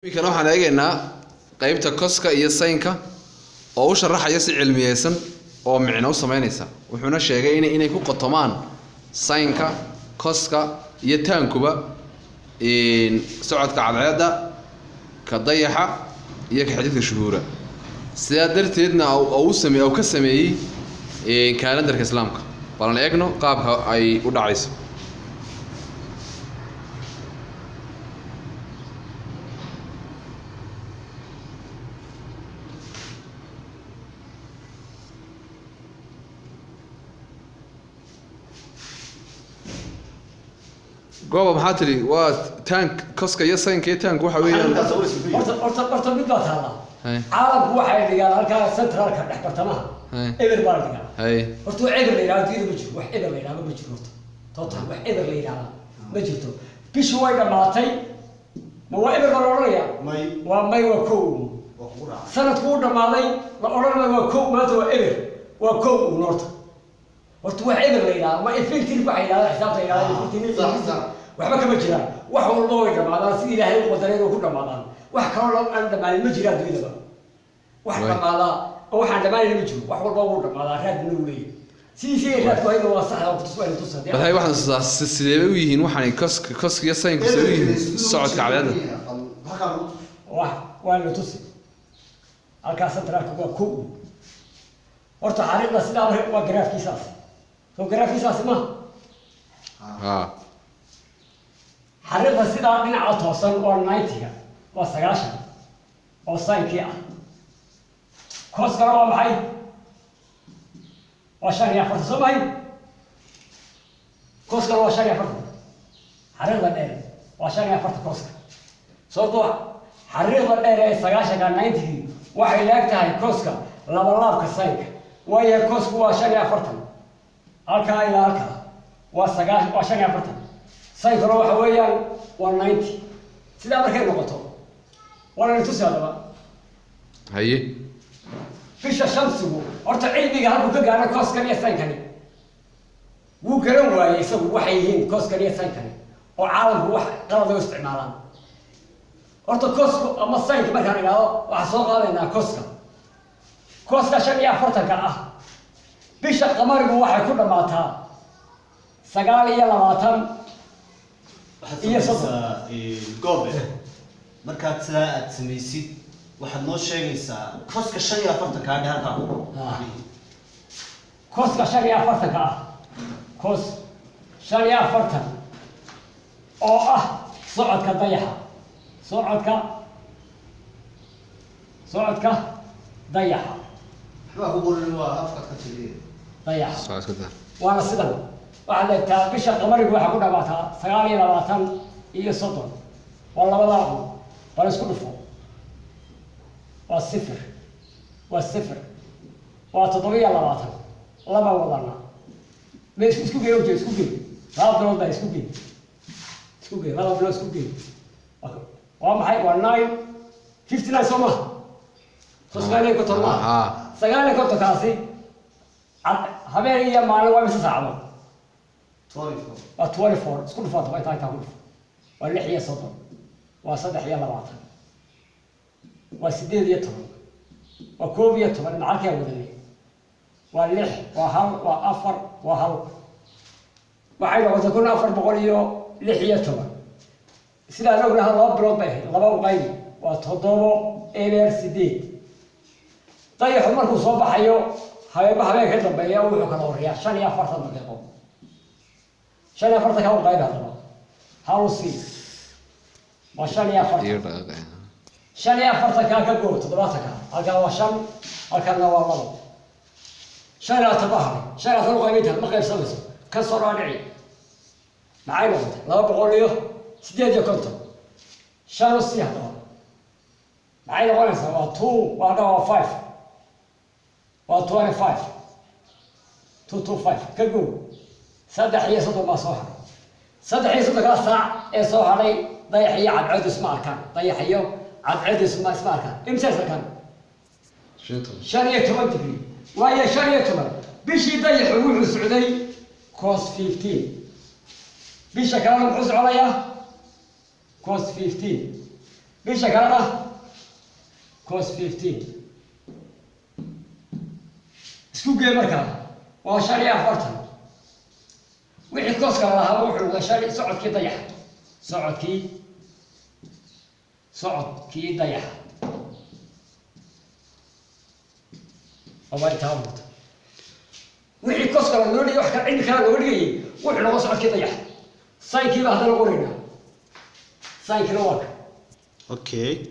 Kan waxaan eegaynaa qaybta koska iyo saynka oo u sharaxaya si cilmiyeysan oo micno u sameynaysa wuxuuna sheegay inay ku qotomaan saynka koska iyo taankuba socodka cadceeda ka dayaxa iyo ka xididka shuhuura sidaa darteedna uu ka sameeyay kalendarka islaamka balan eegno qaabka ay u dhacayso goob maxaa tiri waa tank koska iyo saynka tank waxa weeyaan horta mid baa taala caalamku waxay dhigaan halka centralka dhex bartamaha eber baa dhigaa horta eber la yiraahdo diido ma jiro wax eber la yiraahdo ma jiro horta total wax eber la yiraahdo ma jirto bishu way dhamaatay ma waa eber baa la oranayaa may waa kow sanadku u dhamaaday la oranayo waa kow maanta waa eber waa kow horta wax eber la yiraahdo ma effective waxay yiraahdo xisaabta yiraahdo waxba kama jiraan wax walba way dhamaadaan si ilaahay u qadaray oo ku dhamaadaan wax kale oo aan dhamaan ma jiraan dunida wax dhamaada oo waxaan dhamaan ma jiro wax walba uu dhamaada raad inuu leeyahay si raad ku waa sax oo tusay tusay bal hay waxaan sidee u yihiin waxaan koska iyo saynka soo yihiin socodka cadceeda waa la tusay halkaas centralka waa kow horta xariiqda sidaa waa graafkiisaas soo graafkiisaas ma xariiqda sidaa dhinaca toosan waa 90 waa 90 oo saynkii ah koskana waa maxay waa 45 soo mahay koskana waa 45 xariiqda dheer waa 45 koska sababtoo xariiqda dheer ee 90 waxay leegtahay koska laba laabka saynka waayo kosku waa 45 halka ilaa halka waa 45 saynkana waxa weeyaan waa 90 sidaa markay noqoto wala tusay hadaba haye bisha shamsigu horta cilmiga halku ka gaaro koska iyo saynkani wuu garan waayay isagu waxay yihiin koska iyo saynkani oo caalamku wax qalad u isticmaalaan horta kosku ama saynka markaan ilaado waxa soo qaadaynaa koska 45 ah bisha qamarigu waxay ku dhamaataa 29 iyo goobe markaad sidaa aad samaysid waxaad noo sheegaysaa koska 45 ka dhaarka koska 45 ah kos 45 oo ah socodka dayaxa socodka dayaxa waxa ugu qoran waa afka ka tiriye dayaxa socodka waana sidan waxa la taa bisha qamarigu waxa ku dhawaataa 29 iyo 30 waa labada bal isku dhufo waa sifir waa 720 laba wadana ma isku geeyo isku geeyo laba bilood isku geeyo laba bilood isku geeyo waa maxay waa 9 59 soma sosgaanay ku tolma sagaal ko kaasi habeen iyo maalin waa mise saacado 24 isku dhufato way tahay waa 6 iyo 30 waa 3 iyo 20 waa 8 iyo 10 waa 1 iyo 10 macalkay wadani waa 6 waa hal waa 4 waa hal waxay noqotay kun 400 iyo 6 iyo 10 sida loo garaha laba bilood bay laba qayb waa 7 eber 8 dayaxu markuu soo baxayo habeen ka dambeeya wuxuu kala wariyaa 45 daqiiqo 45 ka u qayb hadaba hawsi waa 45 ka goob 7 halka waa 5 halkana waa 2 shayla tabaha shayla soo qaybinta ma qaybsanayso ka soo raadici maxay noqotay 200 iyo 8 shayla si hadaba maxay noqonaysaa waa 2 waa 5 waa 25 225 ka goob 3 iyo 30 ma soo haray 3 iyo 30 ka saac ee soo haray dayax iyo cadceed isma arkaan dayax iyo cadceed isma arkaan imsa sakan 15 degree waayo 15 bishii dayax wuxuu socday cos 15 bisha kale wuxuu socdayaa cos 15 bisha kalena cos 15 isku gee markaa waa 45 wixii koska lahaa wuxuu uga shalay socodkii dayax socodkii dayax أول تامت وحي كوسكا لوني وحكا عندي كلام لوني وحنا وصعد كذا يح ساين كيف هذا القرينا ساين كيلوات Okay.